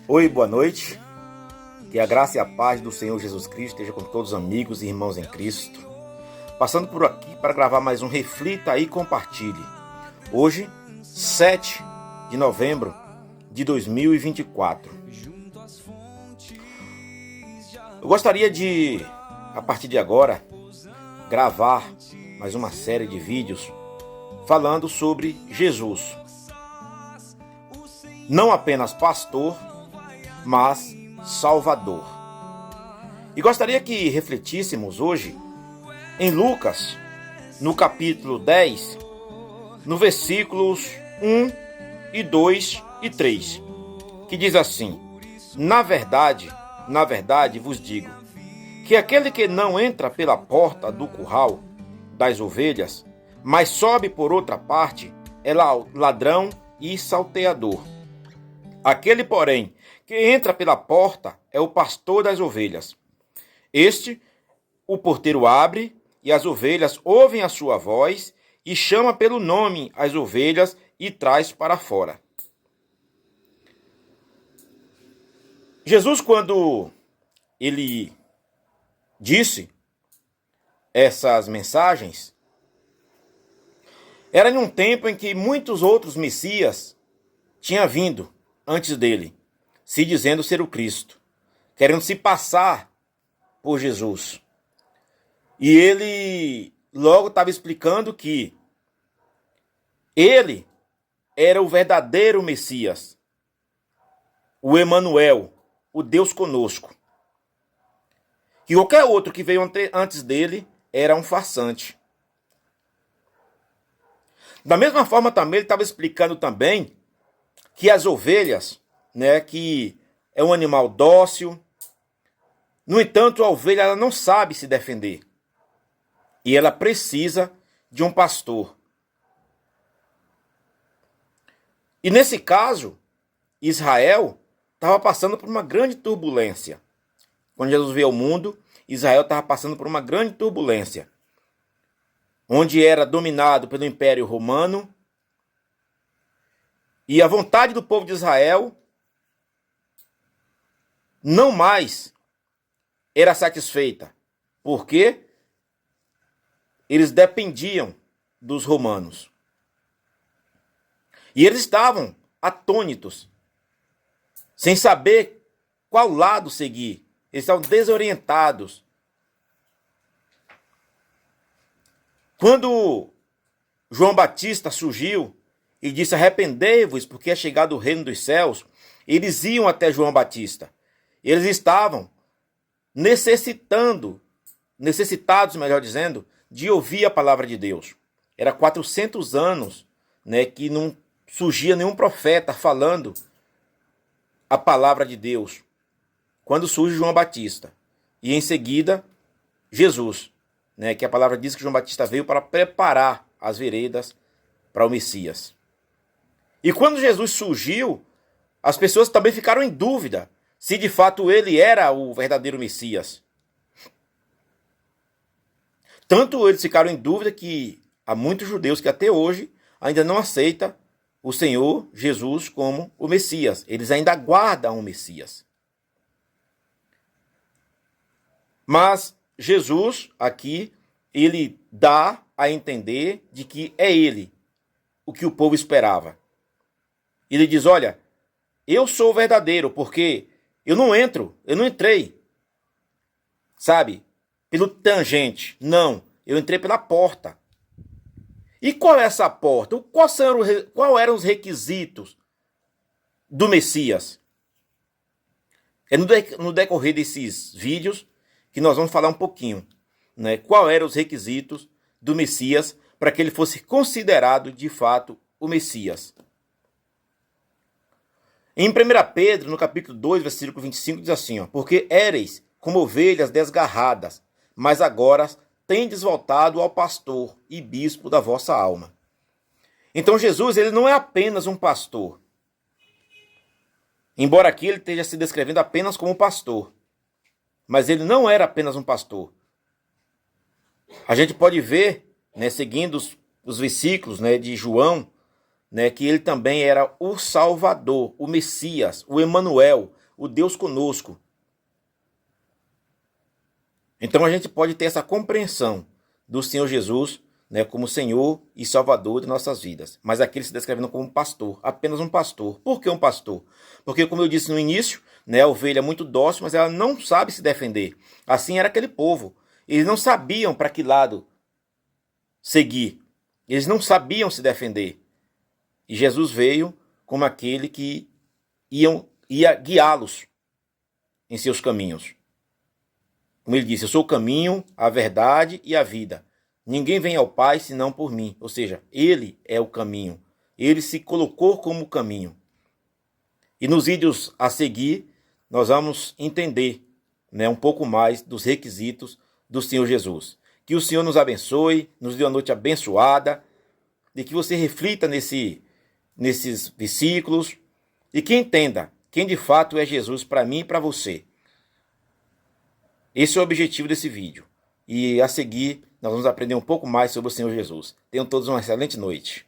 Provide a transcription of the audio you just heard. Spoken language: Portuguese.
Oi, boa noite. Que a graça e a paz do Senhor Jesus Cristo esteja com todos os amigos e irmãos em Cristo. Passando por aqui para gravar mais um Reflita e Compartilhe. Hoje, 7 de novembro de 2024. Eu gostaria de, a partir de agora, gravar mais uma série de vídeos falando sobre Jesus. Não apenas pastor, mas Salvador. E gostaria que refletíssemos hoje em Lucas, no capítulo 10, no versículos 1 e 2 e 3, que diz assim: na verdade vos digo, que aquele que não entra pela porta do curral das ovelhas, mas sobe por outra parte, é ladrão e salteador. Aquele, porém, que entra pela porta é o pastor das ovelhas. O porteiro abre, e as ovelhas ouvem a sua voz, e chama pelo nome as ovelhas e traz para fora. Jesus, quando ele disse essas mensagens, era em um tempo em que muitos outros messias tinham vindo antes dele, se dizendo ser o Cristo, querendo se passar por Jesus. E ele logo estava explicando que ele era o verdadeiro Messias, o Emanuel, o Deus conosco. Que qualquer outro que veio antes dele era um farsante. Da mesma forma também ele estava explicando também que as ovelhas, que é um animal dócil. No entanto, a ovelha ela não sabe se defender. E ela precisa de um pastor. E nesse caso, Israel estava passando por uma grande turbulência. Quando Jesus veio ao mundo, Israel estava passando por uma grande turbulência, onde era dominado pelo Império Romano. E a vontade do povo de Israel não mais era satisfeita, porque eles dependiam dos romanos. E eles estavam atônitos, sem saber qual lado seguir. Eles estavam desorientados. Quando João Batista surgiu e disse: arrependei-vos, porque é chegado o reino dos céus, eles iam até João Batista. Eles estavam necessitados, melhor dizendo, de ouvir a palavra de Deus. Era 400 anos, que não surgia nenhum profeta falando a palavra de Deus. Quando surge João Batista. E em seguida, Jesus, que a palavra diz que João Batista veio para preparar as veredas para o Messias. E quando Jesus surgiu, as pessoas também ficaram em dúvida se de fato ele era o verdadeiro Messias. Tanto eles ficaram em dúvida que há muitos judeus que até hoje ainda não aceitam o Senhor Jesus como o Messias. Eles ainda aguardam o Messias. Mas Jesus aqui, ele dá a entender de que é ele o que o povo esperava. Ele diz: olha, eu sou o verdadeiro, porque eu não entrei, sabe, pelo tangente. Não, eu entrei pela porta. E qual é essa porta? Qual eram os requisitos do Messias? É no decorrer desses vídeos que nós vamos falar um pouquinho, qual eram os requisitos do Messias para que ele fosse considerado de fato o Messias. Em 1 Pedro, no capítulo 2, versículo 25, diz assim: porque éreis como ovelhas desgarradas, mas agora tendes voltado ao pastor e bispo da vossa alma. Então Jesus, ele não é apenas um pastor. Embora aqui ele esteja se descrevendo apenas como pastor. Mas ele não era apenas um pastor. A gente pode ver, seguindo os versículos de João, que ele também era o Salvador, o Messias, o Emanuel, o Deus conosco. Então a gente pode ter essa compreensão do Senhor Jesus, né, como Senhor e Salvador de nossas vidas. Mas aqui ele se descrevendo como um pastor, apenas um pastor. Por que um pastor? Porque, como eu disse no início, né, a ovelha é muito dócil, mas ela não sabe se defender. Assim era aquele povo. Eles não sabiam para que lado seguir. Eles não sabiam se defender. E Jesus veio como aquele que ia guiá-los em seus caminhos. Como ele disse, eu sou o caminho, a verdade e a vida. Ninguém vem ao Pai senão por mim. Ou seja, ele é o caminho. Ele se colocou como caminho. E nos vídeos a seguir, nós vamos entender, né, um pouco mais dos requisitos do Senhor Jesus. Que o Senhor nos abençoe, nos dê uma noite abençoada, e que você reflita nesses versículos, e que entenda quem de fato é Jesus para mim e para você. Esse é o objetivo desse vídeo. E a seguir, nós vamos aprender um pouco mais sobre o Senhor Jesus. Tenham todos uma excelente noite.